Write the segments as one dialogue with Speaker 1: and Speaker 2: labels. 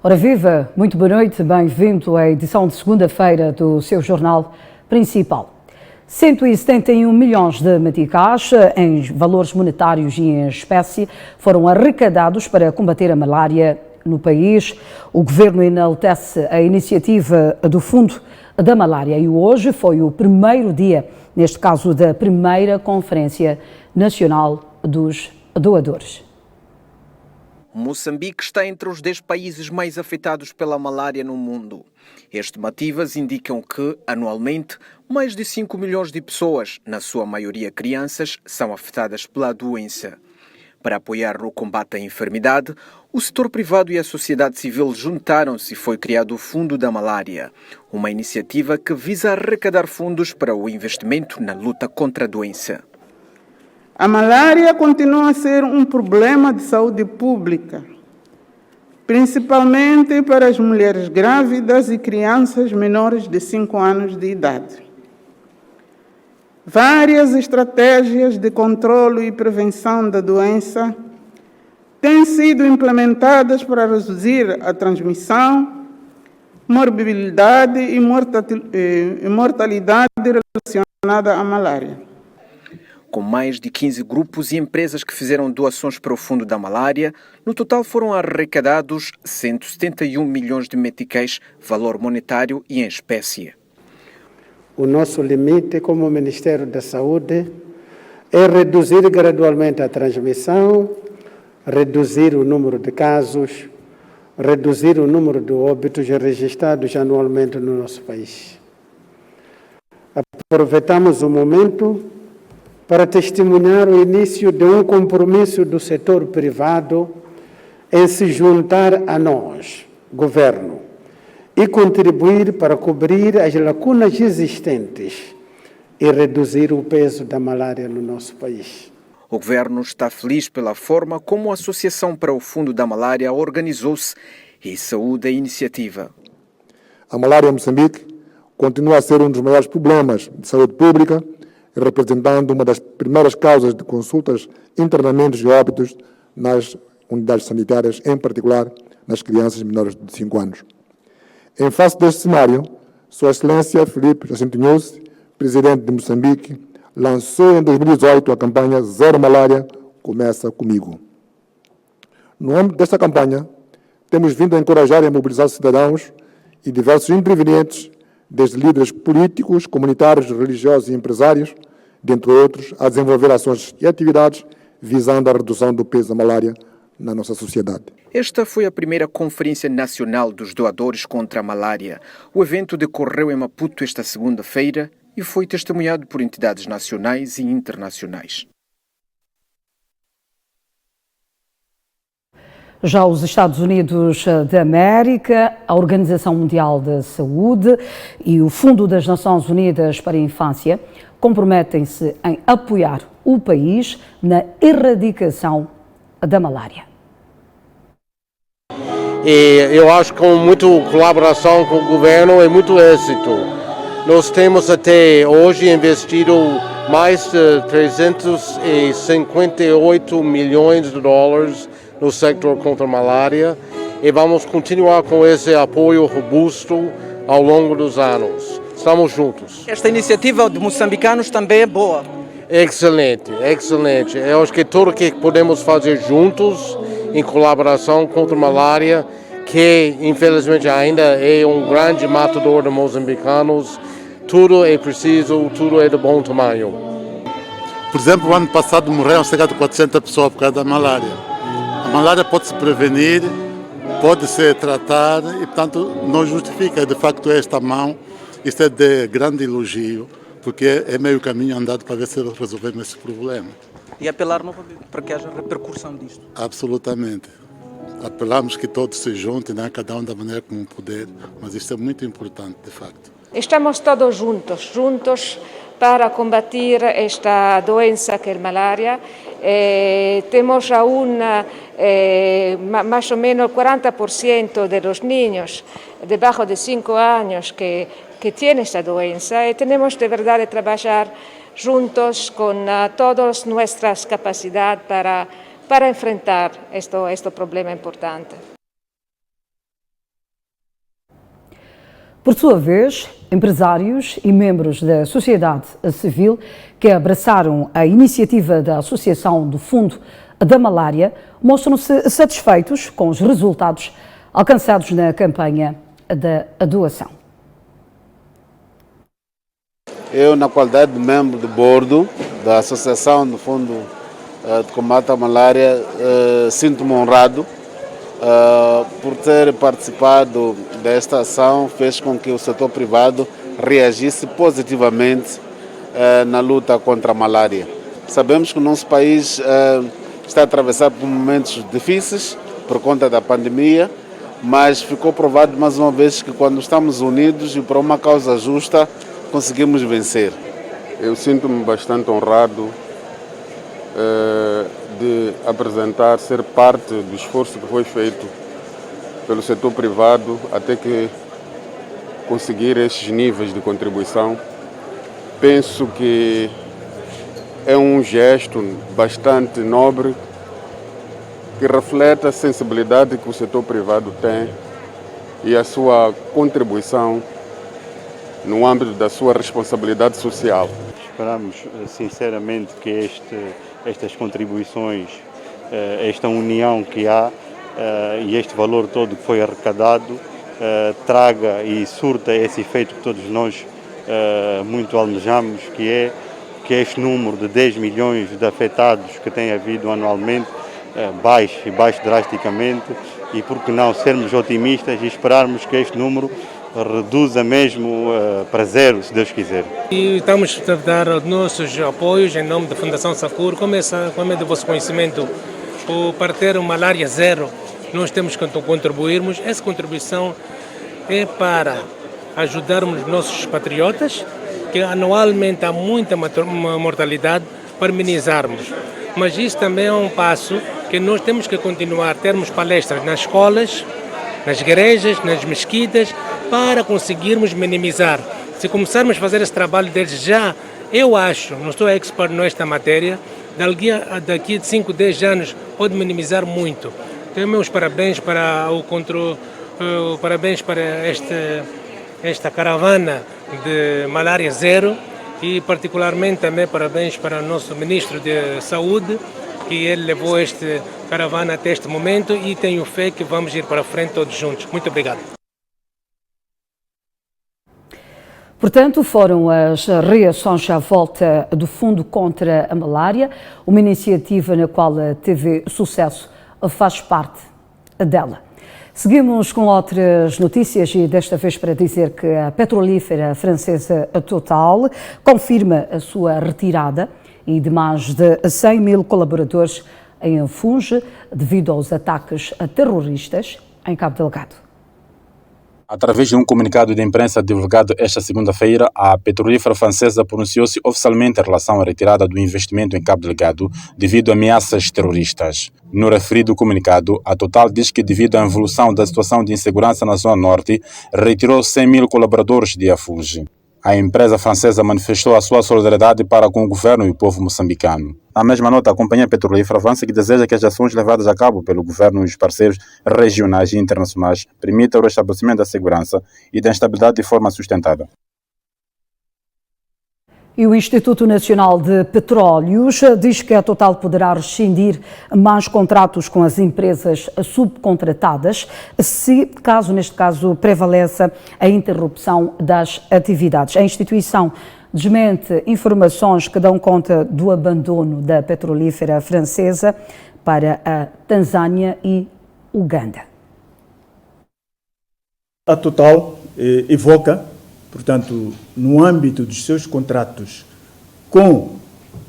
Speaker 1: Ora viva, muito boa noite, bem-vindo à edição de segunda-feira do seu jornal principal. 171 milhões de meticais em valores monetários e em espécie foram arrecadados para combater a malária no país. O governo enaltece a iniciativa do Fundo da Malária e hoje foi o primeiro dia, neste caso, da primeira Conferência Nacional dos Doadores.
Speaker 2: Moçambique está entre os 10 países mais afetados pela malária no mundo. Estimativas indicam que, anualmente, mais de 5 milhões de pessoas, na sua maioria crianças, são afetadas pela doença. Para apoiar no combate à enfermidade, o setor privado e a sociedade civil juntaram-se e foi criado o Fundo da Malária, uma iniciativa que visa arrecadar fundos para o investimento na luta contra a doença.
Speaker 3: A malária continua a ser um problema de saúde pública, principalmente para as mulheres grávidas e crianças menores de 5 anos de idade. Várias estratégias de controle e prevenção da doença têm sido implementadas para reduzir a transmissão, morbilidade e mortalidade relacionada à malária.
Speaker 2: Com mais de 15 grupos e empresas que fizeram doações para o Fundo da Malária, no total foram arrecadados 171 milhões de meticais, valor monetário e em espécie.
Speaker 4: O nosso limite como Ministério da Saúde é reduzir gradualmente a transmissão, reduzir o número de casos, reduzir o número de óbitos registrados anualmente no nosso país. Aproveitamos o momento para testemunhar o início de um compromisso do setor privado em se juntar a nós, governo, e contribuir para cobrir as lacunas existentes e reduzir o peso da malária no nosso país.
Speaker 2: O governo está feliz pela forma como a Associação para o Fundo da Malária organizou-se e saúda a iniciativa.
Speaker 5: A malária em Moçambique continua a ser um dos maiores problemas de saúde pública, representando uma das primeiras causas de consultas, internamentos e óbitos nas unidades sanitárias, em particular nas crianças menores de 5 anos. Em face deste cenário, Sua Excelência Filipe Jacinto Nyusi, presidente de Moçambique, lançou em 2018 a campanha Zero Malária Começa Comigo. No âmbito desta campanha, temos vindo a encorajar e a mobilizar cidadãos e diversos intervenientes, desde líderes políticos, comunitários, religiosos e empresários, dentre outros, a desenvolver ações e atividades visando a redução do peso da malária na nossa sociedade.
Speaker 2: Esta foi a primeira Conferência Nacional dos Doadores contra a Malária. O evento decorreu em Maputo esta segunda-feira e foi testemunhado por entidades nacionais e internacionais.
Speaker 1: Já os Estados Unidos da América, a Organização Mundial da Saúde e o Fundo das Nações Unidas para a Infância comprometem-se em apoiar o país na erradicação da malária.
Speaker 6: E eu acho que com muita colaboração com o governo e muito êxito. Nós temos até hoje investido mais de 358 milhões de dólares no setor contra a malária e vamos continuar com esse apoio robusto ao longo dos anos. Estamos juntos.
Speaker 7: Esta iniciativa de moçambicanos também é boa.
Speaker 6: Excelente, excelente. Eu acho que tudo que podemos fazer juntos, em colaboração contra a malária, que infelizmente ainda é um grande matador de moçambicanos, tudo é preciso, tudo é de bom tamanho.
Speaker 8: Por exemplo, o ano passado morreram cerca de 400 pessoas por causa da malária. A malária pode se prevenir, pode ser tratada e, portanto, não justifica, de facto, esta mão. Isto é de grande elogio, porque é meio caminho andado para ver se resolvemos esse problema.
Speaker 7: E apelar para que haja repercussão disto?
Speaker 8: Absolutamente. Apelamos que todos se juntem, né? Cada um da maneira como puder, mas isto é muito importante, de facto.
Speaker 9: Estamos todos juntos para combater esta doença que é a malária. Temos aún más o menos 40% de los niños debajo de 5 años que tienen esta doença y tenemos de verdad de trabajar juntos con todas nuestras capacidades para enfrentar este problema importante.
Speaker 1: Por sua vez, empresários e membros da sociedade civil que abraçaram a iniciativa da Associação do Fundo da Malária mostram-se satisfeitos com os resultados alcançados na campanha da doação.
Speaker 10: Eu, na qualidade de membro do bordo da Associação do Fundo de Combate à Malária, sinto-me honrado por ter participado desta ação. Fez com que o setor privado reagisse positivamente na luta contra a malária. Sabemos que o nosso país está a atravessar por momentos difíceis por conta da pandemia, mas ficou provado mais uma vez que quando estamos unidos e por uma causa justa, conseguimos vencer.
Speaker 11: Eu sinto-me bastante honrado de apresentar, ser parte do esforço que foi feito pelo setor privado até que conseguir esses níveis de contribuição. Penso que é um gesto bastante nobre que reflete a sensibilidade que o setor privado tem e a sua contribuição no âmbito da sua responsabilidade social.
Speaker 12: Esperamos sinceramente que estas contribuições, esta união que há e este valor todo que foi arrecadado traga e surta esse efeito que todos nós muito almejamos, que é este número de 10 milhões de afetados que tem havido anualmente baixe drasticamente, e por que não sermos otimistas e esperarmos que este número reduza mesmo para zero, se Deus quiser.
Speaker 13: E estamos a dar os nossos apoios em nome da Fundação Sacur, como é do vosso conhecimento, para ter uma malária zero, nós temos que contribuirmos. Essa contribuição é para ajudarmos os nossos patriotas, que anualmente há muita mortalidade, para minimizarmos. Mas isso também é um passo que nós temos que continuar, termos palestras nas escolas, nas igrejas, nas mesquitas, para conseguirmos minimizar. Se começarmos a fazer esse trabalho desde já, eu acho, não estou expert nesta matéria, daqui de 5, 10 anos pode minimizar muito. Então, meus parabéns para esta caravana de malária zero, e particularmente também parabéns para o nosso Ministro de Saúde, que ele levou esta caravana até este momento, e tenho fé que vamos ir para frente todos juntos. Muito obrigado.
Speaker 1: Portanto, foram as reações à volta do Fundo contra a Malária, uma iniciativa na qual a TV Sucesso faz parte dela. Seguimos com outras notícias e desta vez para dizer que a petrolífera francesa Total confirma a sua retirada e de mais de 100 mil colaboradores em Afunge devido aos ataques a terroristas em Cabo Delgado.
Speaker 14: Através de um comunicado de imprensa divulgado esta segunda-feira, a petrolífera francesa pronunciou-se oficialmente em relação à retirada do investimento em Cabo Delgado devido a ameaças terroristas. No referido comunicado, a Total diz que, devido à evolução da situação de insegurança na Zona Norte, retirou 100 mil colaboradores de Afunge. A empresa francesa manifestou a sua solidariedade para com o governo e o povo moçambicano. Na mesma nota, a companhia petrolífera avança que deseja que as ações levadas a cabo pelo governo e os parceiros regionais e internacionais permitam o restabelecimento da segurança e da estabilidade de forma sustentada.
Speaker 1: E o Instituto Nacional de Petróleos diz que a Total poderá rescindir mais contratos com as empresas subcontratadas caso neste caso prevaleça a interrupção das atividades. A instituição desmente informações que dão conta do abandono da petrolífera francesa para a Tanzânia e Uganda.
Speaker 15: A Total evoca, portanto, no âmbito dos seus contratos com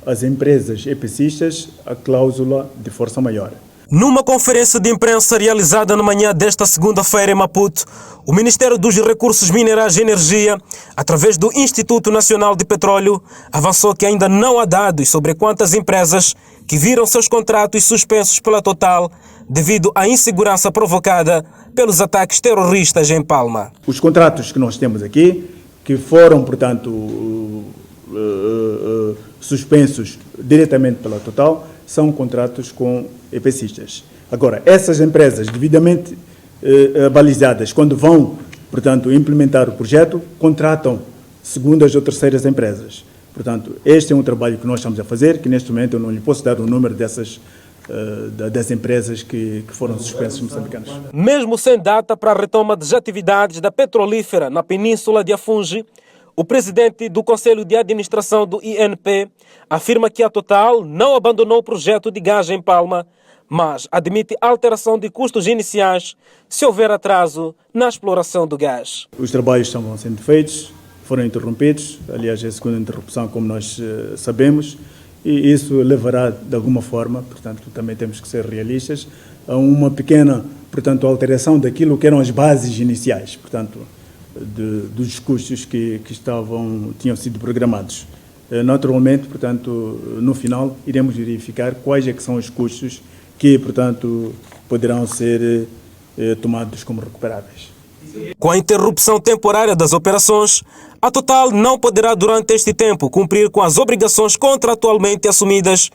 Speaker 15: as empresas EPCistas, a cláusula de força maior.
Speaker 16: Numa conferência de imprensa realizada na manhã desta segunda-feira em Maputo, o Ministério dos Recursos Minerais e Energia, através do Instituto Nacional de Petróleo, avançou que ainda não há dados sobre quantas empresas que viram seus contratos suspensos pela Total devido à insegurança provocada pelos ataques terroristas em Palma.
Speaker 15: Os contratos que nós temos aqui, que foram, portanto, suspensos diretamente pela Total, são contratos com EPCistas. Agora, essas empresas devidamente balizadas, quando vão portanto, implementar o projeto, contratam segundas ou terceiras empresas. Portanto, este é um trabalho que nós estamos a fazer, que neste momento eu não lhe posso dar o número das empresas que foram suspensas moçambicanas.
Speaker 16: Mesmo sem data para a retoma das atividades da petrolífera na península de Afungi, o presidente do Conselho de Administração do INP afirma que a Total não abandonou o projeto de gás em Palma, mas admite alteração de custos iniciais se houver atraso na exploração do gás.
Speaker 15: Os trabalhos estavam sendo feitos, foram interrompidos, aliás é a segunda interrupção, como nós sabemos, e isso levará de alguma forma, portanto também temos que ser realistas, a uma pequena, portanto, alteração daquilo que eram as bases iniciais, portanto, dos custos que tinham sido programados. Naturalmente, portanto, no final iremos verificar quais é que são os custos que, portanto, poderão ser tomados como recuperáveis.
Speaker 16: Com a interrupção temporária das operações, a Total não poderá durante este tempo cumprir com as obrigações contratualmente assumidas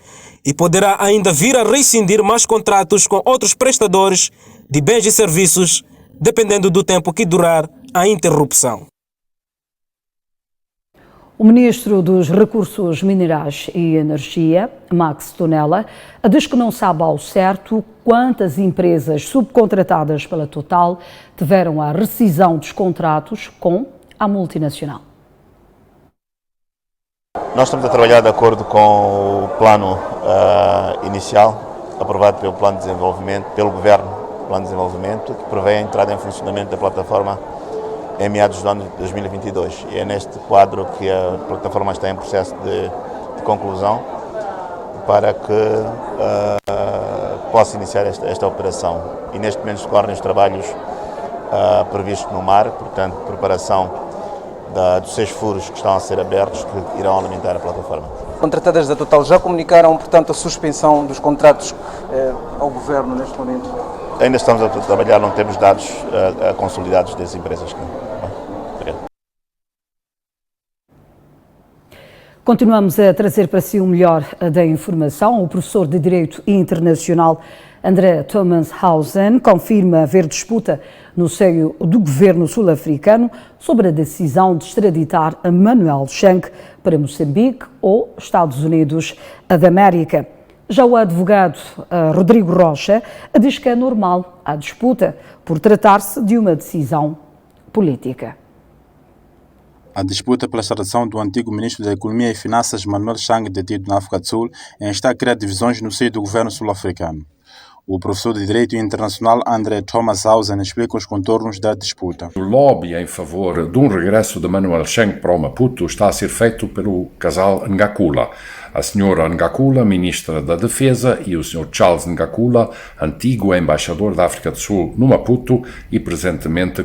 Speaker 16: e poderá ainda vir a rescindir mais contratos com outros prestadores de bens e serviços, dependendo do tempo que durar a interrupção.
Speaker 1: O ministro dos Recursos Minerais e Energia, Max Tonella, diz que não sabe ao certo quantas empresas subcontratadas pela Total tiveram a rescisão dos contratos com a multinacional.
Speaker 17: Nós estamos a trabalhar de acordo com o plano inicial, aprovado pelo Plano de Desenvolvimento, pelo Governo, Plano de Desenvolvimento, que prevê a entrada em funcionamento da plataforma em meados do ano de 2022. E é neste quadro que a plataforma está em processo de conclusão para que possa iniciar esta operação. E neste momento decorrem os trabalhos previstos no mar, portanto, preparação dos 6 furos que estão a ser abertos, que irão alimentar a plataforma.
Speaker 7: Contratadas da Total já comunicaram, portanto, a suspensão dos contratos ao Governo neste momento?
Speaker 17: Ainda estamos a trabalhar, não temos dados consolidados das empresas.
Speaker 1: Continuamos a trazer para si o melhor da informação. O professor de Direito Internacional André Thomas-Hausen confirma haver disputa no seio do governo sul-africano sobre a decisão de extraditar Manuel Chang para Moçambique ou Estados Unidos da América. Já o advogado Rodrigo Rocha diz que é normal a disputa por tratar-se de uma decisão política.
Speaker 14: A disputa pela extradição do antigo ministro da Economia e Finanças Manuel Chang, detido na África do Sul, está a criar divisões no seio do governo sul-africano. O professor de Direito Internacional André Thomas-Hausen explica os contornos da disputa.
Speaker 18: O lobby em favor de um regresso de Manuel Chang para o Maputo está a ser feito pelo casal Ngakula. A senhora Ngakula, ministra da Defesa, e o Sr. Charles Ngakula, antigo embaixador da África do Sul no Maputo e presentemente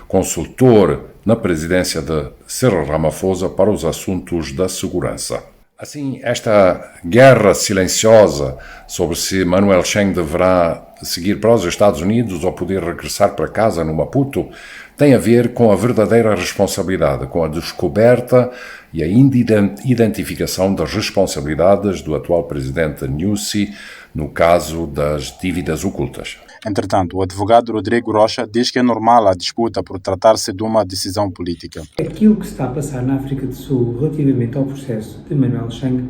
Speaker 18: consultor na presidência de Cyril Ramaphosa para os assuntos da segurança. Assim, esta guerra silenciosa sobre se Manuel Chang deverá seguir para os Estados Unidos ou poder regressar para casa no Maputo tem a ver com a verdadeira responsabilidade, com a descoberta e a identificação das responsabilidades do atual presidente Nyusi no caso das dívidas ocultas.
Speaker 14: Entretanto, o advogado Rodrigo Rocha diz que é normal a disputa por tratar-se de uma decisão política.
Speaker 19: Aquilo que se está a passar na África do Sul relativamente ao processo de Manuel Chang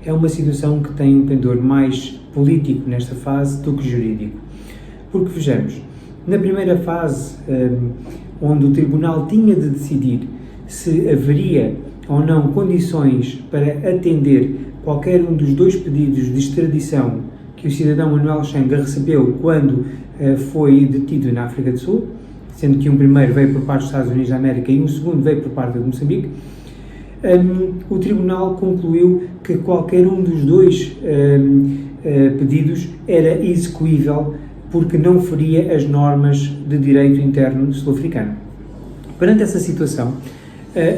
Speaker 19: é uma situação que tem um pendor mais político nesta fase do que jurídico. Porque, vejamos, na primeira fase, onde o Tribunal tinha de decidir se haveria ou não condições para atender qualquer um dos 2 pedidos de extradição que o cidadão Manuel Chang recebeu quando foi detido na África do Sul, sendo que um primeiro veio por parte dos Estados Unidos da América e um segundo veio por parte de Moçambique, o Tribunal concluiu que qualquer um dos 2 pedidos era execuível porque não feria as normas de direito interno sul-africano. Perante essa situação,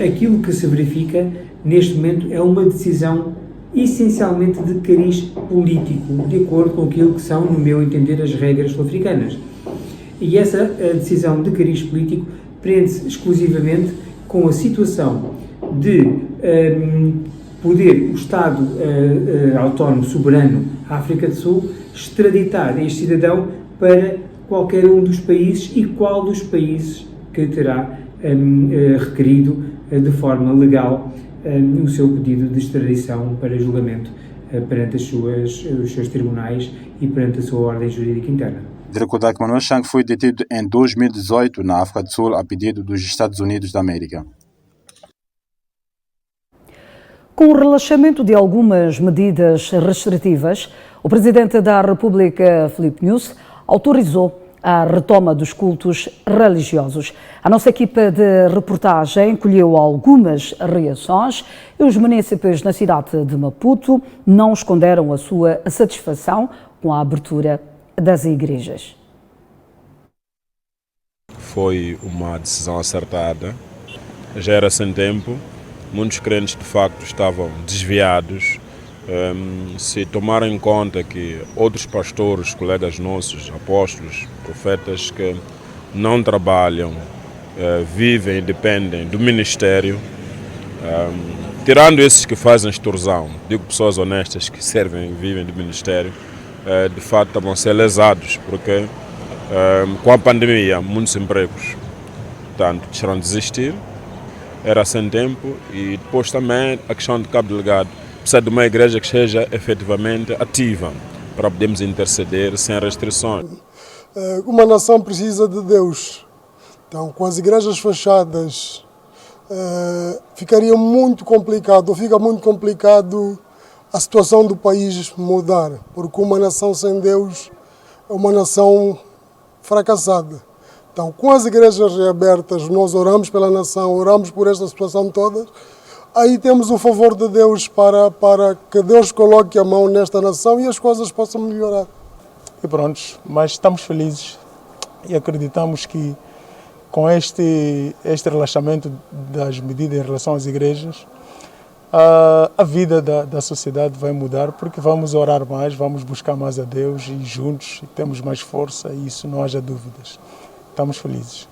Speaker 19: aquilo que se verifica neste momento é uma decisão essencialmente de cariz político, de acordo com aquilo que são, no meu entender, as regras sul-africanas. E essa decisão de cariz político prende-se exclusivamente com a situação de poder o Estado autónomo soberano África do Sul extraditar este cidadão para qualquer um dos países e qual dos países que terá requerido de forma legal o seu pedido de extradição para julgamento perante os seus tribunais e perante a sua ordem jurídica interna.
Speaker 14: De recordar que Manuel Chang foi detido em 2018 na África do Sul a pedido dos Estados Unidos da América.
Speaker 1: Com o relaxamento de algumas medidas restritivas, o Presidente da República, Filipe Nyusi, autorizou a retoma dos cultos religiosos. A nossa equipa de reportagem colheu algumas reações e os munícipes na cidade de Maputo não esconderam a sua satisfação com a abertura das igrejas.
Speaker 20: Foi uma decisão acertada, já era sem tempo, muitos crentes de facto estavam desviados. Se tomaram em conta que outros pastores, colegas nossos, apóstolos, profetas que não trabalham, vivem e dependem do ministério, tirando esses que fazem extorsão, digo pessoas honestas que servem e vivem do ministério, de fato estavam a ser lesados, porque com a pandemia muitos empregos, portanto, deixaram de existir, era sem tempo, e depois também a questão de cabo delegado, precisa de uma igreja que seja efetivamente ativa para podermos interceder sem restrições.
Speaker 21: Uma nação precisa de Deus. Então, com as igrejas fechadas, ficaria muito complicado, ou fica muito complicado a situação do país mudar, porque uma nação sem Deus é uma nação fracassada. Então, com as igrejas reabertas, nós oramos pela nação, oramos por esta situação toda. Aí temos o favor de Deus para que Deus coloque a mão nesta nação e as coisas possam melhorar.
Speaker 22: E pronto, mas estamos felizes e acreditamos que com este relaxamento das medidas em relação às igrejas, a vida da sociedade vai mudar, porque vamos orar mais, vamos buscar mais a Deus e juntos temos mais força, e isso não haja dúvidas. Estamos felizes.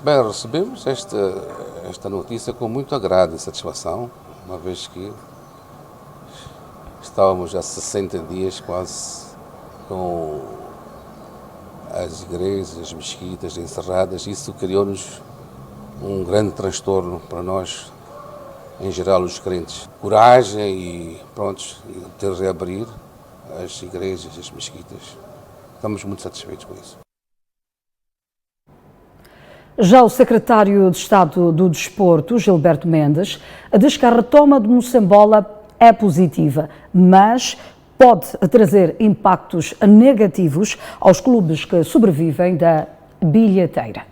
Speaker 23: Bem, recebemos esta notícia com muito agrado e satisfação, uma vez que estávamos há 60 dias quase com as igrejas, as mesquitas encerradas. Isso criou-nos um grande transtorno para nós, em geral os crentes. Coragem e prontos, ter de reabrir as igrejas, as mesquitas. Estamos muito satisfeitos com isso.
Speaker 1: Já o secretário de Estado do Desporto, Gilberto Mendes, diz que a retoma de Moçambola é positiva, mas pode trazer impactos negativos aos clubes que sobrevivem da bilheteira.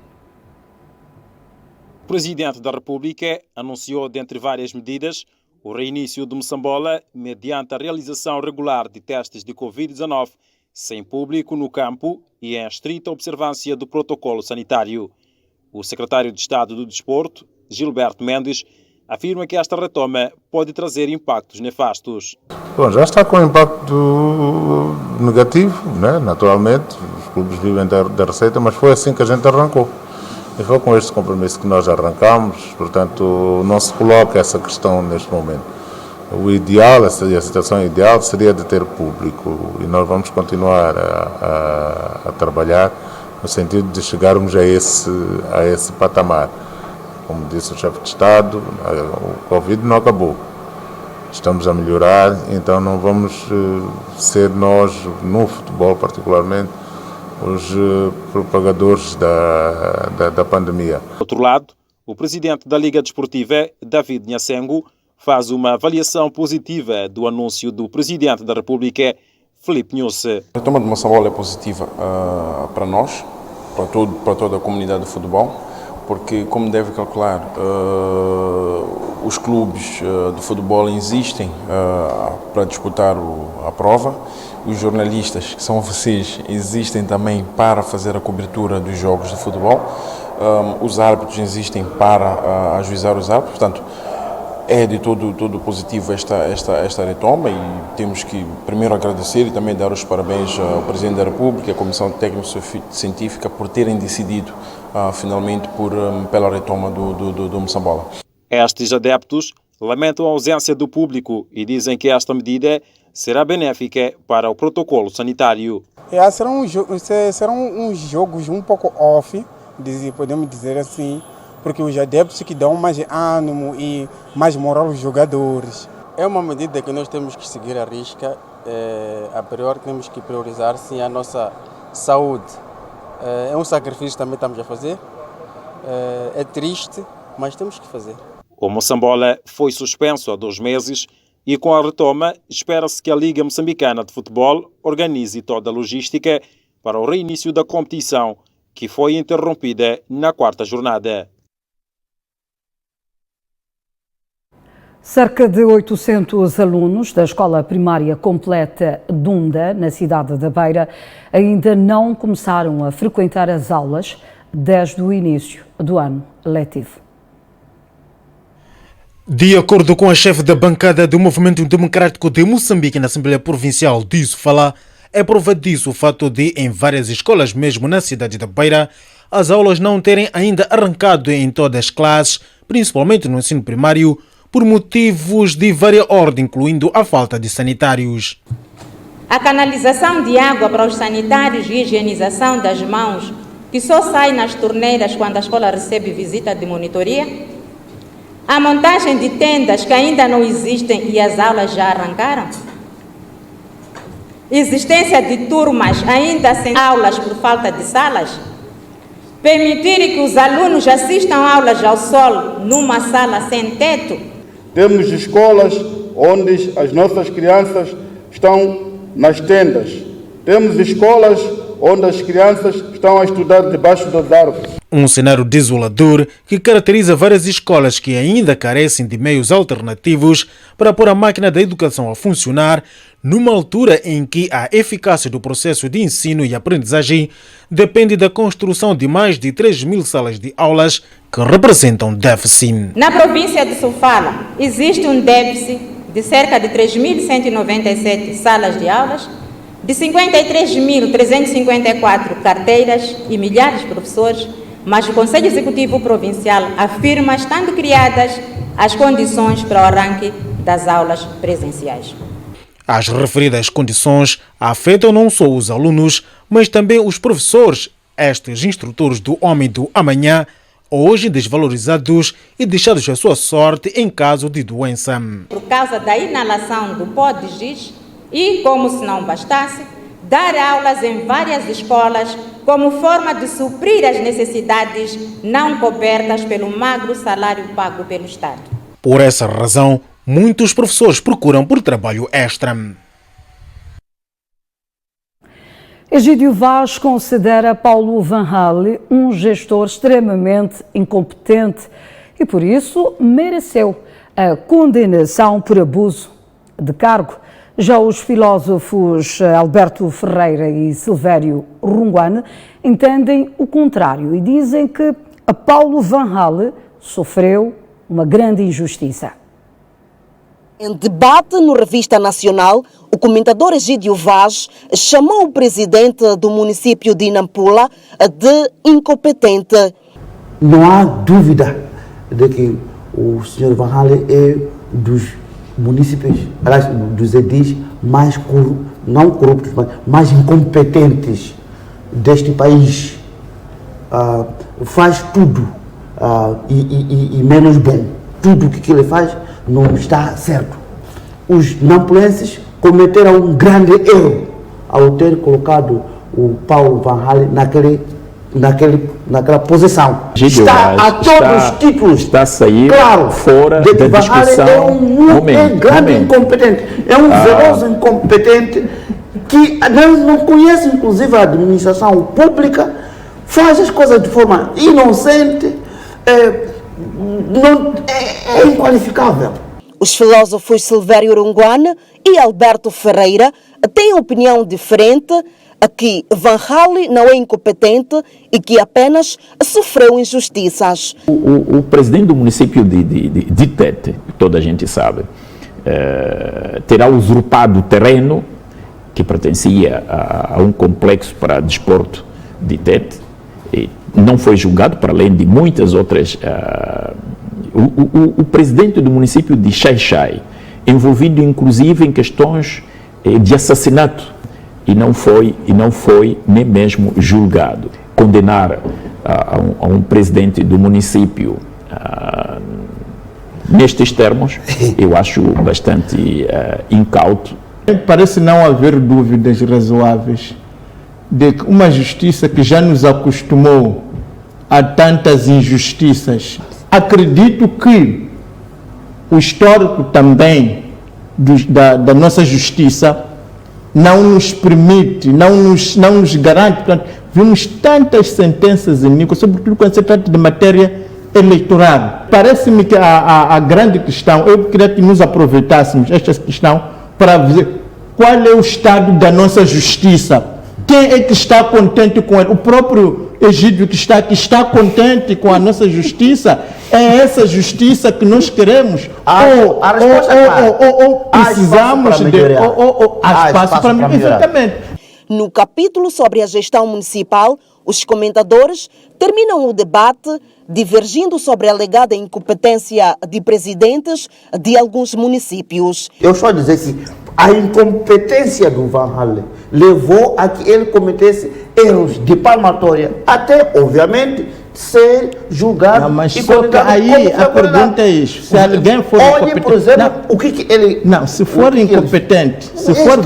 Speaker 16: O Presidente da República anunciou, dentre várias medidas, o reinício de Moçambola mediante a realização regular de testes de Covid-19, sem público no campo e em estrita observância do protocolo sanitário. O secretário de Estado do Desporto, Gilberto Mendes, afirma que esta retoma pode trazer impactos nefastos.
Speaker 24: Bom, já está com impacto negativo, né? Naturalmente, os clubes vivem da receita, mas foi assim que a gente arrancou. E foi com este compromisso que nós arrancamos, portanto, não se coloca essa questão neste momento. O ideal, a situação ideal seria de ter público, e nós vamos continuar a trabalhar no sentido de chegarmos a esse patamar. Como disse o chefe de Estado, o Covid não acabou. Estamos a melhorar, então não vamos ser nós, no futebol particularmente, os propagadores da pandemia.
Speaker 16: Por outro lado, o presidente da Liga Desportiva, David Nhacengo, faz uma avaliação positiva do anúncio do Presidente da República, Filipe Nyusi.
Speaker 25: A retoma de Moçambola é positiva para nós, para toda a comunidade de futebol, porque, como deve calcular, os clubes de futebol existem para disputar a prova, os jornalistas, que são vocês, existem também para fazer a cobertura dos jogos de futebol, os árbitros existem para ajuizar os árbitros, portanto, é de todo positivo esta retoma, e temos que primeiro agradecer e também dar os parabéns ao Presidente da República e à Comissão Técnico-Científica por terem decidido finalmente pela retoma do Moçambola.
Speaker 16: Estes adeptos lamentam a ausência do público e dizem que esta medida será benéfica para o protocolo sanitário.
Speaker 26: Serão uns jogos um pouco off,
Speaker 2: podemos dizer assim, porque os adeptos que dão mais ânimo e mais moral aos jogadores. É uma medida que nós temos que seguir à risca. A priori temos que priorizar sim a nossa saúde. É um sacrifício que também estamos a fazer. É triste, mas temos que fazer.
Speaker 3: O Moçambola foi suspenso há 2 meses e com a retoma espera-se que a Liga Moçambicana de Futebol organize toda a logística para o reinício da competição, que foi interrompida na 4ª jornada.
Speaker 1: Cerca de 800 alunos da Escola Primária Completa Dunda, na cidade da Beira, ainda não começaram a frequentar as aulas desde o início do ano letivo.
Speaker 4: De acordo com a chefe da bancada do Movimento Democrático de Moçambique na Assembleia Provincial de Sofala, é prova disso o fato de, em várias escolas, mesmo na cidade da Beira, as aulas não terem ainda arrancado em todas as classes, principalmente no ensino primário, por motivos de vária ordem, incluindo a falta de sanitários.
Speaker 5: A canalização de água para os sanitários e higienização das mãos, que só sai nas torneiras quando a escola recebe visita de monitoria. A montagem de tendas que ainda não existem e as aulas já arrancaram. Existência de turmas ainda sem aulas por falta de salas. Permitir que os alunos assistam aulas ao sol numa sala sem teto.
Speaker 6: Temos escolas onde as nossas crianças estão nas tendas. Temos escolas onde as crianças estão a estudar debaixo das árvores.
Speaker 4: Um cenário desolador que caracteriza várias escolas que ainda carecem de meios alternativos para pôr a máquina da educação a funcionar, numa altura em que a eficácia do processo de ensino e aprendizagem depende da construção de mais de 3.000 salas de aulas que representam déficit.
Speaker 5: Na província de Sofala, existe um déficit de cerca de 3.197 salas de aulas, de 53.354 carteiras e milhares de professores, mas o Conselho Executivo Provincial afirma estando criadas as condições para o arranque das aulas presenciais.
Speaker 4: As referidas condições afetam não só os alunos, mas também os professores, estes instrutores do homem do amanhã, hoje desvalorizados e deixados à sua sorte em caso de doença.
Speaker 5: Por causa da inalação do pó de giz e, como se não bastasse, dar aulas em várias escolas como forma de suprir as necessidades não cobertas pelo magro salário pago pelo Estado.
Speaker 4: Por essa razão, muitos professores procuram por trabalho extra.
Speaker 1: Egídio Vaz considera Paulo Van Hale um gestor extremamente incompetente e, por isso, mereceu a condenação por abuso de cargo. Já os filósofos Alberto Ferreira e Silvério Runguane entendem o contrário e dizem que a Paulo Van Hale sofreu uma grande injustiça.
Speaker 26: Em debate no Revista Nacional, o comentador Egídio Vaz chamou o presidente do município de Nampula de incompetente.
Speaker 27: Não há dúvida de que o Sr. Van Hale é dos municípios, aliás, dos edis mais, não corruptos, mas mais incompetentes deste país. Faz tudo e menos bom. Tudo o que ele faz não está certo. Os nampulenses cometeram um grande erro ao ter colocado o Paulo Van Hale naquela posição. Está a todos os títulos.
Speaker 28: Está a sair
Speaker 26: claro,
Speaker 28: fora
Speaker 26: de que
Speaker 28: da discussão.
Speaker 26: Van Hale é um grande incompetente. É um veloz incompetente que não conhece, inclusive, a administração pública, faz as coisas de forma inocente, é inqualificável. Os filósofos Silvério Runguane e Alberto Ferreira têm opinião diferente, que Van Hale não é incompetente e que apenas sofreu injustiças.
Speaker 28: O presidente do município de Tete, toda a gente sabe, terá usurpado o terreno que pertencia a um complexo para desporto de Tete. E não foi julgado, para além de muitas outras. O presidente do município de Xai-Xai, envolvido inclusive em questões de assassinato, e não foi nem mesmo julgado. Condenar a um presidente do município nestes termos, eu acho bastante incauto.
Speaker 7: Parece não haver dúvidas razoáveis de que uma justiça que já nos acostumou a tantas injustiças, acredito que o histórico também da nossa justiça não nos permite, não nos garante. Portanto, vimos tantas sentenças iníquas, sobretudo quando se trata de matéria eleitoral. Parece-me que a grande questão, eu queria que nos aproveitássemos esta questão para ver qual é o estado da nossa justiça. Quem é que está contente com ele? O próprio Egídio que está contente com a nossa justiça? É essa justiça que nós queremos? Ou precisamos de... Há espaço para melhorar. Exatamente.
Speaker 26: No capítulo sobre a gestão municipal, os comentadores terminam o debate divergindo sobre a alegada incompetência de presidentes de alguns municípios.
Speaker 27: Eu só dizer que a incompetência do Van Halen levou a que ele cometesse erros de palmatória, até, obviamente, ser julgado.
Speaker 7: Não, mas só que aí a pergunta é isso. Se alguém for incompetente...
Speaker 27: por exemplo, o que ele...
Speaker 7: Não, se for incompetente, se for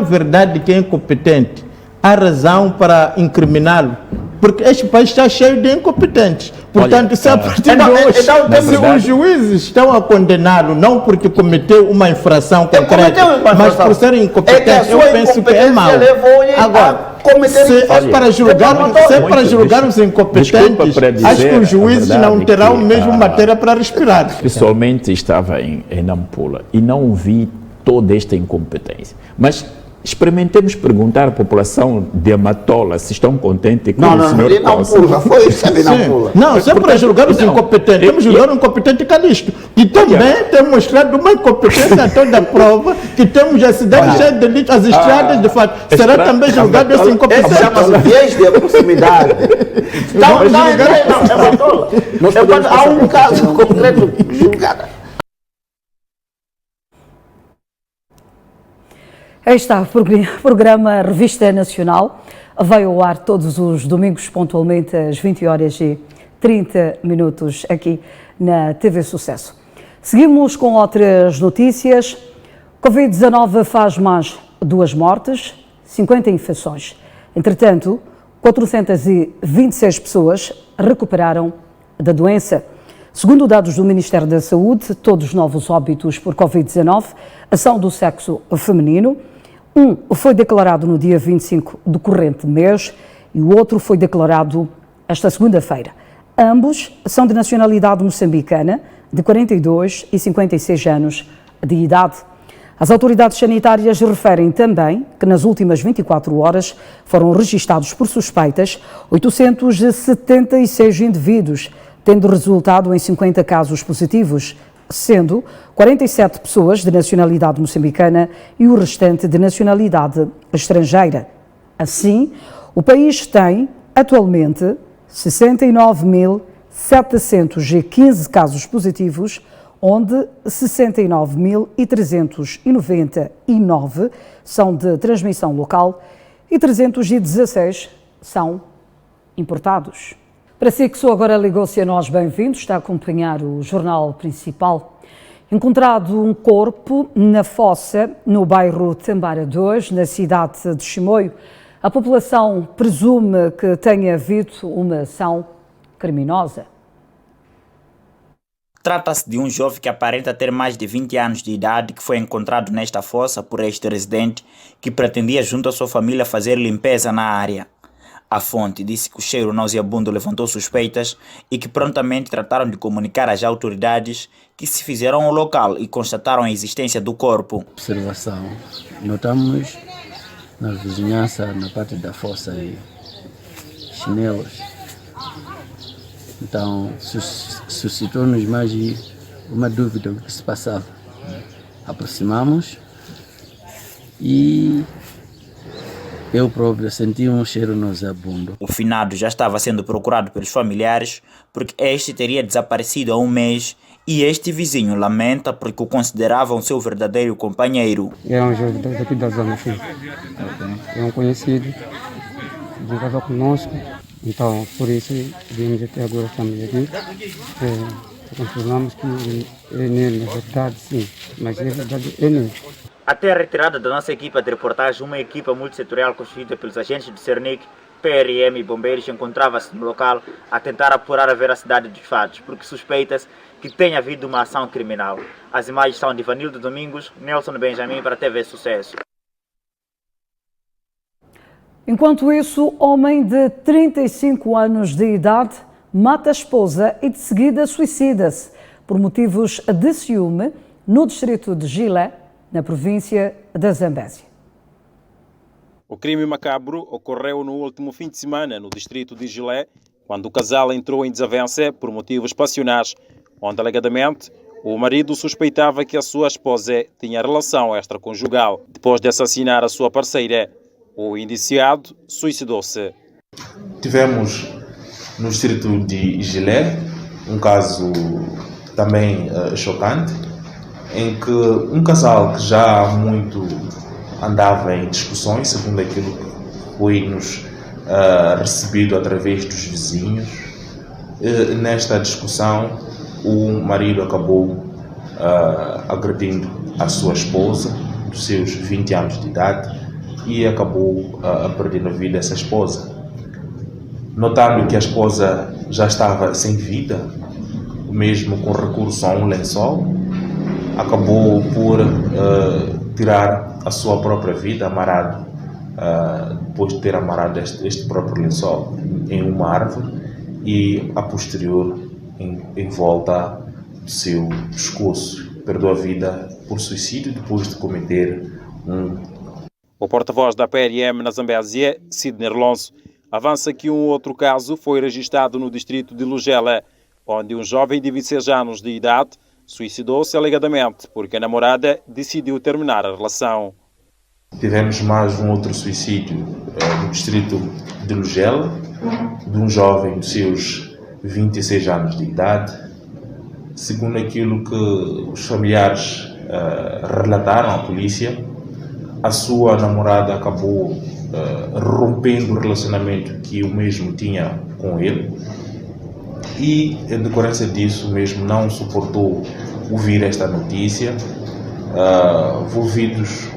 Speaker 7: verdade que é incompetente, há razão para incriminá-lo. Porque este país está cheio de incompetentes. Portanto, se a partir de hoje, se os juízes estão a condená-lo, não porque cometeu uma infração concreta, mas por ser incompetente, eu penso que é mau. Agora, se é para julgar os incompetentes, acho que os juízes não terão mesmo matéria para respirar.
Speaker 28: Pessoalmente estava em Nampula e não vi toda esta incompetência. Mas experimentemos perguntar à população de Amatola se estão contentes com o senhor Costa.
Speaker 7: Não, se é para julgar os incompetentes, temos julgar um incompetente Calixto. E também temos mostrado uma incompetência toda a prova, que temos a cidade cheia de lixo, as estradas de fato. Será também julgado esse incompetente?
Speaker 27: Chama-se viés de proximidade. Há um caso concreto julgado.
Speaker 1: Aí está o programa Revista Nacional. Vai ao ar todos os domingos, pontualmente às 20h30, aqui na TV Sucesso. Seguimos com outras notícias. Covid-19 faz mais 2 mortes, 50 infecções. Entretanto, 426 pessoas recuperaram da doença. Segundo dados do Ministério da Saúde, todos os novos óbitos por Covid-19 são do sexo feminino. Um foi declarado no dia 25 do corrente mês e o outro foi declarado esta segunda-feira. Ambos são de nacionalidade moçambicana, de 42 e 56 anos de idade. As autoridades sanitárias referem também que nas últimas 24 horas foram registados por suspeitas 876 indivíduos, tendo resultado em 50 casos positivos, sendo 47 pessoas de nacionalidade moçambicana e o restante de nacionalidade estrangeira. Assim, o país tem, atualmente, 69.715 casos positivos, onde 69.399 são de transmissão local e 316 são importados. Para si que só agora ligou-se a nós, bem-vindo, está a acompanhar o Jornal Principal. Encontrado um corpo na fossa, no bairro Tambara 2, na cidade de Chimoio. A população presume que tenha havido uma ação criminosa.
Speaker 8: Trata-se de um jovem que aparenta ter mais de 20 anos de idade que foi encontrado nesta fossa por este residente que pretendia junto à sua família fazer limpeza na área. A fonte disse que o cheiro nauseabundo levantou suspeitas e que prontamente trataram de comunicar às autoridades que se fizeram ao local e constataram a existência do corpo.
Speaker 9: Observação. Notamos na vizinhança, na parte da fossa, aí, chinelos. Então, suscitou-nos mais uma dúvida do que se passava. Aproximamos e eu próprio senti um cheiro nauseabundo.
Speaker 8: O finado já estava sendo procurado pelos familiares porque este teria desaparecido há um mês e este vizinho lamenta porque o consideravam seu verdadeiro companheiro.
Speaker 10: É um jovem daqui da zona, sim. É um conhecido, vem casar conosco. Então, por isso, viemos até agora, estamos aqui. Confirmamos que é nele, na verdade, sim. Mas é verdade, é nele.
Speaker 8: Até a retirada da nossa equipa de reportagem, uma equipa multissetorial constituída pelos agentes do Cernic, PRM e bombeiros encontrava-se no local a tentar apurar a veracidade dos fatos, porque suspeita-se que tenha havido uma ação criminal. As imagens são de Ivanildo Domingos, Nelson Benjamin para a TV Sucesso.
Speaker 1: Enquanto isso, homem de 35 anos de idade mata a esposa e de seguida suicida-se por motivos de ciúme no distrito de Gilé, na província da Zambésia.
Speaker 3: O crime macabro ocorreu no último fim de semana no distrito de Gilé, quando o casal entrou em desavença por motivos passionais, onde alegadamente o marido suspeitava que a sua esposa tinha relação extraconjugal. Depois de assassinar a sua parceira, o indiciado suicidou-se.
Speaker 11: Tivemos no distrito de Gilé um caso também chocante, em que um casal que já há muito andava em discussões, segundo aquilo que foi-nos recebido através dos vizinhos. Nesta discussão, o marido acabou agredindo a sua esposa, dos seus 20 anos de idade, e acabou perdendo a vida essa esposa. Notando que a esposa já estava sem vida, mesmo com recurso a um lençol, acabou por tirar a sua própria vida amarrado, depois de ter amarrado este próprio lençol em uma árvore e a posterior em volta do seu pescoço. Perdeu a vida por suicídio depois de cometer
Speaker 3: O porta-voz da PRM na Zambésia, Sidney Alonso, avança que um outro caso foi registrado no distrito de Lugela, onde um jovem de 26 anos de idade suicidou-se alegadamente porque a namorada decidiu terminar a relação.
Speaker 11: Tivemos mais um outro suicídio no distrito de Lugela, de um jovem de seus 26 anos de idade. Segundo aquilo que os familiares relataram à polícia, a sua namorada acabou rompendo o relacionamento que o mesmo tinha com ele e, em decorrência disso, mesmo não suportou ouvir esta notícia. Envolvidos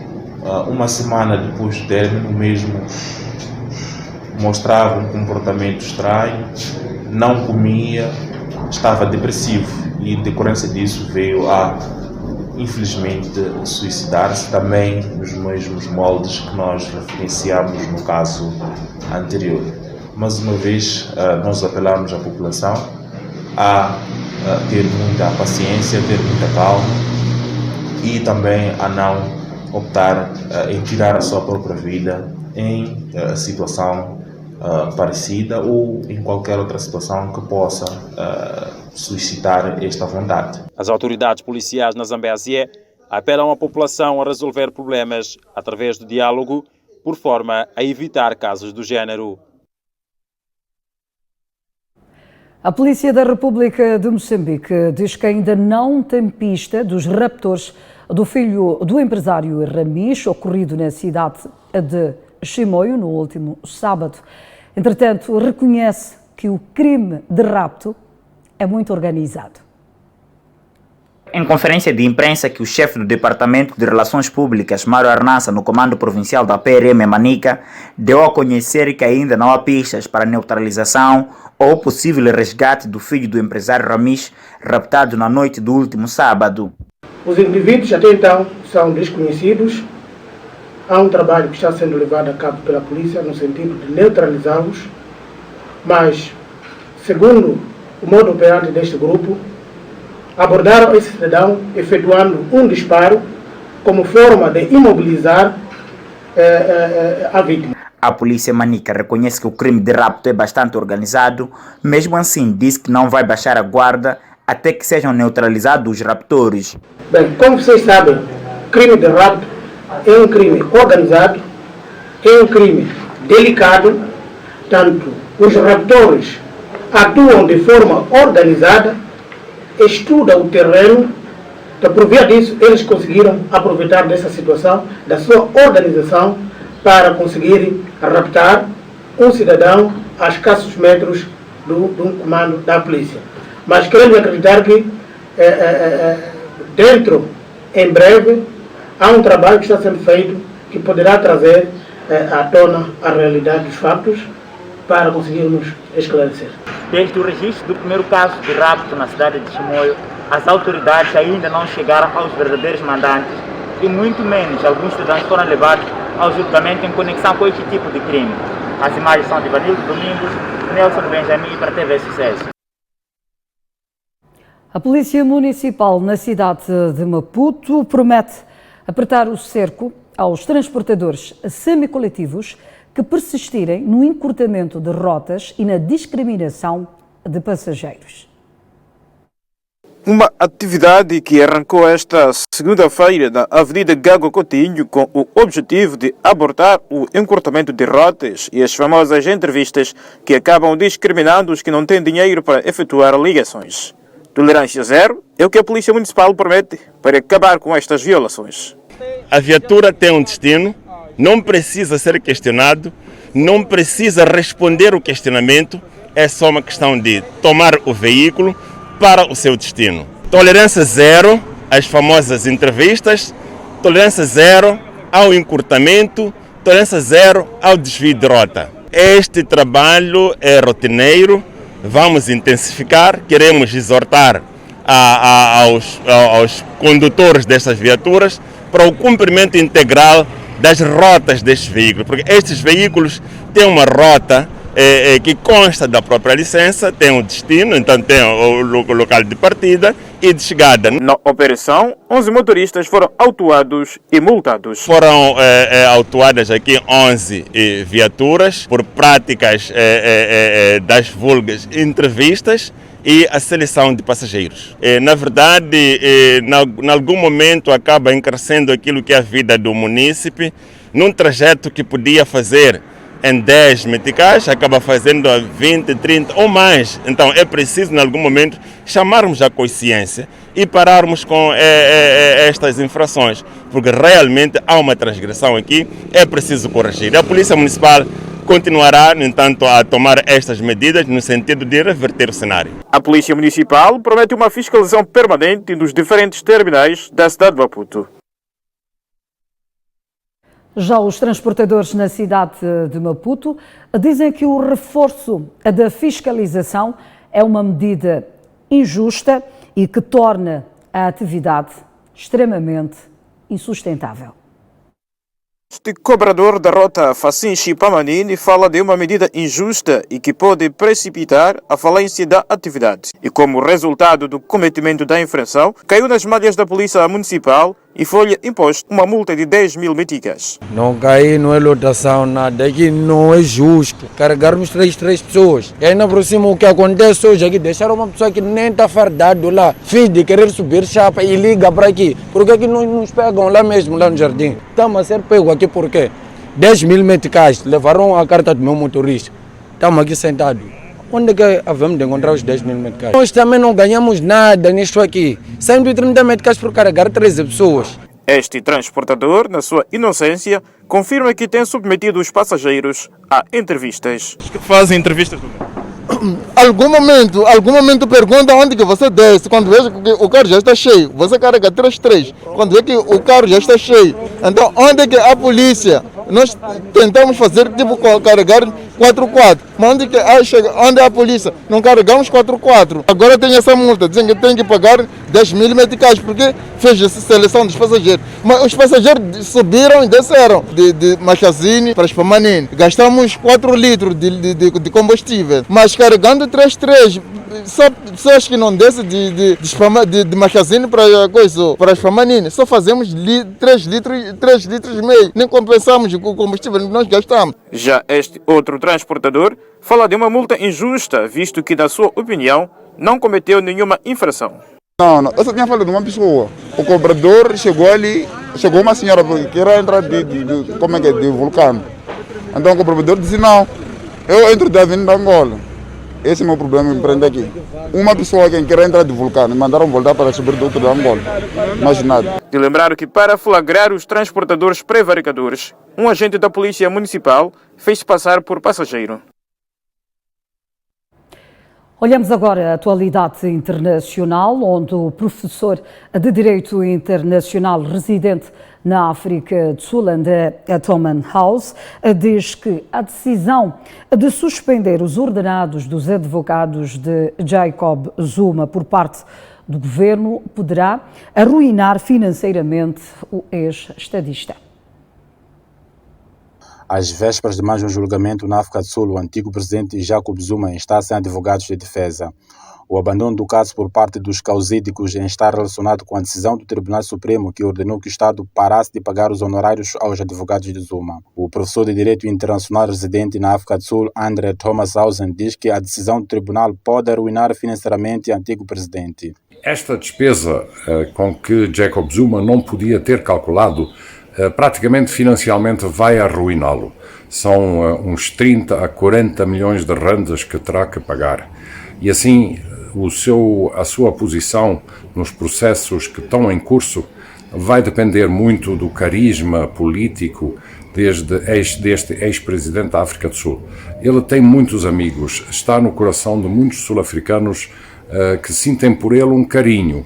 Speaker 11: uma semana depois do término, mesmo mostrava um comportamento estranho, não comia, estava depressivo e, em decorrência disso, veio a, infelizmente, suicidar-se, também nos mesmos moldes que nós referenciamos no caso anterior. Mais uma vez, nós apelamos à população a ter muita paciência, ter muita calma e também a não optar em tirar a sua própria vida em situação parecida ou em qualquer outra situação que possa suscitar esta vontade.
Speaker 3: As autoridades policiais na Zambésia apelam à população a resolver problemas através do diálogo, por forma a evitar casos do género.
Speaker 1: A Polícia da República de Moçambique diz que ainda não tem pista dos raptores do filho do empresário Ramis, ocorrido na cidade de Chimoio no último sábado. Entretanto, reconhece que o crime de rapto é muito organizado.
Speaker 8: Em conferência de imprensa que o chefe do Departamento de Relações Públicas, Mário Arnassa, no Comando Provincial da PRM Manica, deu a conhecer que ainda não há pistas para neutralização ou possível resgate do filho do empresário Ramis, raptado na noite do último sábado.
Speaker 12: Os indivíduos até então são desconhecidos. Há um trabalho que está sendo levado a cabo pela polícia no sentido de neutralizá-los, mas, segundo o modo operante deste grupo, abordaram esse cidadão efetuando um disparo como forma de imobilizar a vítima.
Speaker 8: A polícia manica reconhece que o crime de rapto é bastante organizado, mesmo assim diz que não vai baixar a guarda até que sejam neutralizados os raptores.
Speaker 12: Bem, como vocês sabem, crime de rapto é um crime organizado, é um crime delicado, tanto os raptores atuam de forma organizada, estudam o terreno, então por via disso eles conseguiram aproveitar dessa situação, da sua organização, para conseguirem raptar um cidadão a escassos metros de um comando da polícia. Mas queremos acreditar que em breve, há um trabalho que está sendo feito que poderá trazer à tona a realidade dos factos para conseguirmos esclarecer.
Speaker 8: Desde o registro do primeiro caso de rapto na cidade de Chimoio, as autoridades ainda não chegaram aos verdadeiros mandantes e muito menos alguns estudantes foram levados ao julgamento em conexão com este tipo de crime. As imagens são de Vanildo Domingos, Nelson Benjamin para a TV Sucesso.
Speaker 1: A Polícia Municipal na cidade de Maputo promete apertar o cerco aos transportadores semicoletivos que persistirem no encurtamento de rotas e na discriminação de passageiros.
Speaker 13: Uma atividade que arrancou esta segunda-feira na Avenida Gago Coutinho com o objetivo de abordar o encurtamento de rotas e as famosas entrevistas que acabam discriminando os que não têm dinheiro para efetuar ligações. Tolerância zero é o que a Polícia Municipal promete para acabar com estas violações.
Speaker 14: A viatura tem um destino, não precisa ser questionado, não precisa responder o questionamento, é só uma questão de tomar o veículo para o seu destino. Tolerância zero às famosas entrevistas, tolerância zero ao encurtamento, tolerância zero ao desvio de rota. Este trabalho é rotineiro, vamos intensificar, queremos exortar aos condutores destas viaturas para o cumprimento integral das rotas destes veículos, porque estes veículos têm uma rota que consta da própria licença, tem um destino, então tem o local de partida e de chegada.
Speaker 13: Na operação, 11 motoristas foram autuados e multados.
Speaker 14: Foram autuadas aqui 11 viaturas por práticas das vulgas entrevistas e a seleção de passageiros. Na verdade, em algum momento acaba encarecendo aquilo que é a vida do munícipe, num trajeto que podia fazer em 10 meticais, acaba fazendo a 20, 30 ou mais. Então é preciso, em algum momento, chamarmos a consciência e pararmos com estas infrações, porque realmente há uma transgressão aqui, é preciso corrigir. A Polícia Municipal continuará, no entanto, a tomar estas medidas no sentido de reverter o cenário.
Speaker 13: A Polícia Municipal promete uma fiscalização permanente dos diferentes terminais da cidade de Maputo.
Speaker 1: Já os transportadores na cidade de Maputo dizem que o reforço da fiscalização é uma medida injusta e que torna a atividade extremamente insustentável.
Speaker 13: Este cobrador da rota Facim-Chipamanini fala de uma medida injusta e que pode precipitar a falência da atividade. E como resultado do cometimento da infração, caiu nas malhas da Polícia Municipal e foi-lhe imposto uma multa de 10 mil meticais.
Speaker 15: Não cair, não é lotação, nada. Aqui não é justo. Carregarmos três pessoas. E ainda por cima o que acontece hoje aqui, deixaram uma pessoa que nem está fardado lá, fim de querer subir chapa e liga para aqui. Por que que não nos pegam lá mesmo, lá no jardim? Estamos a ser pego aqui por quê? 10 mil meticais, levaram a carta do meu motorista. Estamos aqui sentados. Onde é que havemos de encontrar os 10 mil meticais? Nós também não ganhamos nada nisto aqui. 130 meticais por carregar 13 pessoas.
Speaker 13: Este transportador, na sua inocência, confirma que tem submetido os passageiros a entrevistas.
Speaker 14: Os que fazem entrevistas do
Speaker 6: algum momento pergunta onde que você desce, quando veja que o carro já está cheio, você carrega 3. Quando vê que o carro já está cheio, então onde é que a polícia? Nós tentamos fazer tipo carregar 4x4, mas onde é a polícia? Não carregamos 4x4. Agora tem essa multa, dizem que tem que pagar 10 mil meticais, porque fez essa seleção dos passageiros. Mas os passageiros subiram e desceram de Machazine para Chipamanini. Gastamos 4 litros de combustível, mas carregando 3, só pessoas que não descem de Machazine para Chipamanini, só fazemos 3 litros e meio, nem compensamos o combustível que nós gastamos.
Speaker 13: Já este outro transportador fala de uma multa injusta, visto que, na sua opinião, não cometeu nenhuma infração.
Speaker 6: Não, eu só tinha falado de uma pessoa. O cobrador chegou ali, chegou uma senhora que era entrar de Vulcano. Então o cobrador disse não, eu entro da Avenida Angola. Esse é o meu problema, me prende aqui. Uma pessoa que quer entrar de Vulcano, mandaram voltar para subir do outro da Angola. Mais nada.
Speaker 13: De lembrar que para flagrar os transportadores prevaricadores, um agente da Polícia Municipal fez passar por passageiro.
Speaker 1: Olhamos agora a atualidade internacional, onde o professor de Direito Internacional residente na África do Sul, Thomas House, diz que a decisão de suspender os ordenados dos advogados de Jacob Zuma por parte do governo poderá arruinar financeiramente o ex-estadista.
Speaker 17: Às vésperas de mais um julgamento na África do Sul, o antigo presidente Jacob Zuma está sem advogados de defesa. O abandono do caso por parte dos causídicos está relacionado com a decisão do Tribunal Supremo que ordenou que o Estado parasse de pagar os honorários aos advogados de Zuma. O professor de Direito Internacional residente na África do Sul, André Thomas Hausen, diz que a decisão do tribunal pode arruinar financeiramente o antigo presidente.
Speaker 18: Esta despesa com que Jacob Zuma não podia ter calculado praticamente financeiramente vai arruiná-lo. São uns 30 a 40 milhões de randas que terá que pagar. E assim, a sua posição nos processos que estão em curso vai depender muito do carisma político deste ex-presidente da África do Sul. Ele tem muitos amigos, está no coração de muitos sul-africanos que sentem por ele um carinho,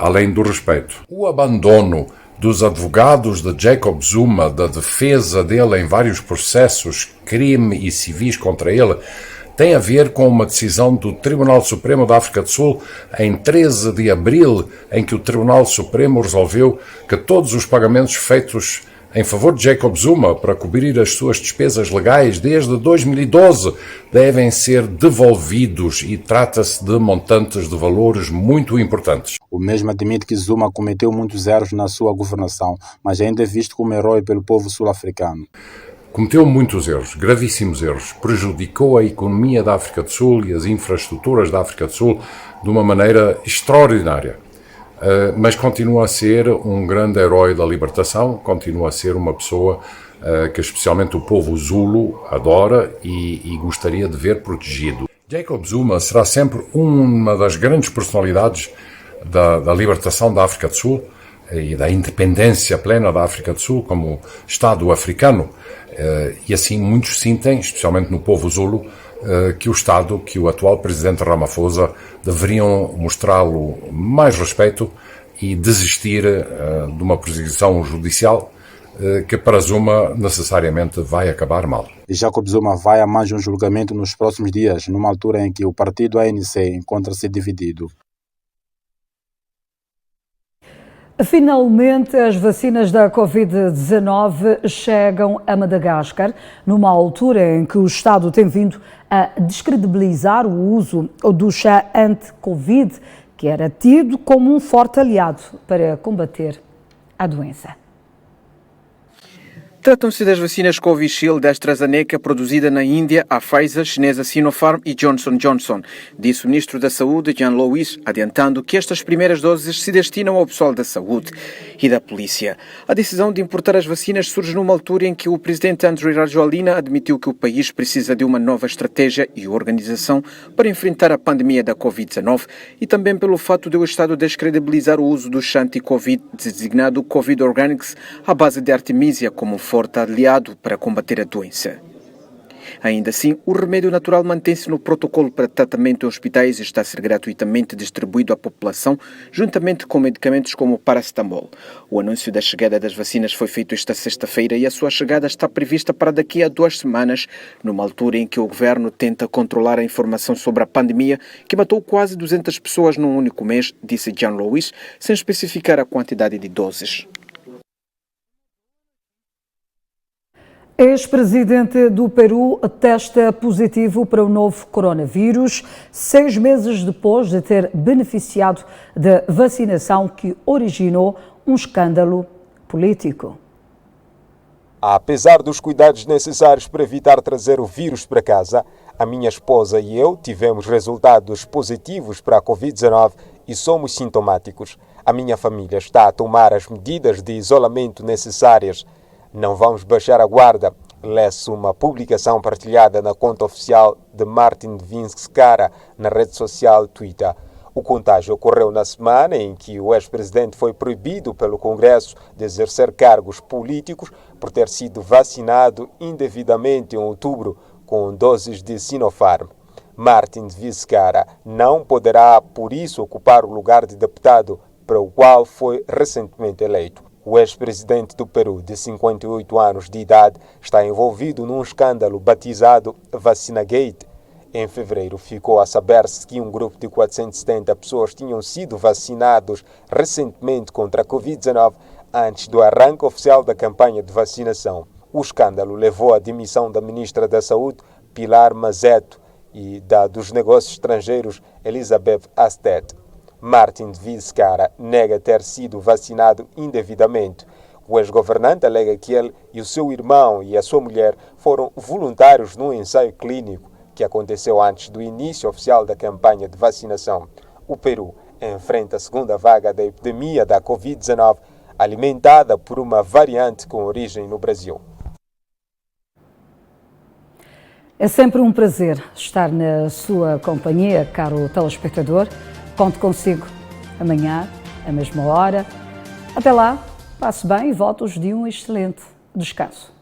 Speaker 18: além do respeito. O abandono dos advogados de Jacob Zuma, da defesa dele em vários processos, crime e civis contra ele, tem a ver com uma decisão do Tribunal Supremo da África do Sul em 13 de abril, em que o Tribunal Supremo resolveu que todos os pagamentos feitos em favor de Jacob Zuma para cobrir as suas despesas legais desde 2012 devem ser devolvidos e trata-se de montantes de valores muito importantes.
Speaker 17: O mesmo admite que Zuma cometeu muitos erros na sua governação, mas ainda é visto como herói pelo povo sul-africano.
Speaker 18: Cometeu muitos erros, gravíssimos erros, prejudicou a economia da África do Sul e as infraestruturas da África do Sul de uma maneira extraordinária. Mas continua a ser um grande herói da libertação, continua a ser uma pessoa que especialmente o povo Zulu adora e gostaria de ver protegido. Jacob Zuma será sempre uma das grandes personalidades da libertação da África do Sul e da independência plena da África do Sul como Estado africano. E assim muitos sentem, especialmente no povo Zulu, que o Estado, que o atual presidente Ramaphosa deveriam mostrá-lo mais respeito e desistir de uma perseguição judicial que para Zuma necessariamente vai acabar mal.
Speaker 17: Jacob Zuma vai a mais um julgamento nos próximos dias, numa altura em que o partido ANC encontra-se dividido.
Speaker 1: Finalmente, as vacinas da Covid-19 chegam a Madagascar, numa altura em que o Estado tem vindo a descredibilizar o uso do chá anti-Covid, que era tido como um forte aliado para combater a doença.
Speaker 19: Tratam-se das vacinas Covishield da AstraZeneca, produzida na Índia, a Pfizer, chinesa Sinopharm e Johnson & Johnson, disse o Ministro da Saúde, Jan Louis, adiantando que estas primeiras doses se destinam ao pessoal da saúde e da polícia. A decisão de importar as vacinas surge numa altura em que o presidente Andry Rajoelina admitiu que o país precisa de uma nova estratégia e organização para enfrentar a pandemia da Covid-19 e também pelo fato de o Estado descredibilizar o uso do chá anti-Covid, designado Covid Organics, à base de artemisia, como forte aliado para combater a doença. Ainda assim, o remédio natural mantém-se no protocolo para tratamento em hospitais e está a ser gratuitamente distribuído à população, juntamente com medicamentos como o paracetamol. O anúncio da chegada das vacinas foi feito esta sexta-feira e a sua chegada está prevista para daqui a 2 semanas, numa altura em que o governo tenta controlar a informação sobre a pandemia, que matou quase 200 pessoas num único mês, disse Jan Louis, sem especificar a quantidade de doses.
Speaker 1: Ex-presidente do Peru testa positivo para o novo coronavírus, 6 meses depois de ter beneficiado da vacinação que originou um escândalo político.
Speaker 20: Apesar dos cuidados necessários para evitar trazer o vírus para casa, a minha esposa e eu tivemos resultados positivos para a Covid-19 e somos sintomáticos. A minha família está a tomar as medidas de isolamento necessárias. Não vamos baixar a guarda, lê-se uma publicação partilhada na conta oficial de Martin Vizcarra na rede social Twitter. O contágio ocorreu na semana em que o ex-presidente foi proibido pelo Congresso de exercer cargos políticos por ter sido vacinado indevidamente em outubro com doses de Sinopharm. Martin Vizcarra não poderá, por isso, ocupar o lugar de deputado para o qual foi recentemente eleito. O ex-presidente do Peru, de 58 anos de idade, está envolvido num escândalo batizado Vacinagate. Em fevereiro, ficou a saber-se que um grupo de 470 pessoas tinham sido vacinados recentemente contra a Covid-19 antes do arranque oficial da campanha de vacinação. O escândalo levou à demissão da ministra da Saúde, Pilar Mazeto, e da dos Negócios Estrangeiros, Elizabeth Astet. Martin Vizcarra nega ter sido vacinado indevidamente. O ex-governante alega que ele e o seu irmão e a sua mulher foram voluntários num ensaio clínico que aconteceu antes do início oficial da campanha de vacinação. O Peru enfrenta a segunda vaga da epidemia da Covid-19, alimentada por uma variante com origem no Brasil.
Speaker 1: É sempre um prazer estar na sua companhia, caro telespectador. Conto consigo amanhã, à mesma hora. Até lá, passe bem e votos de um excelente descanso.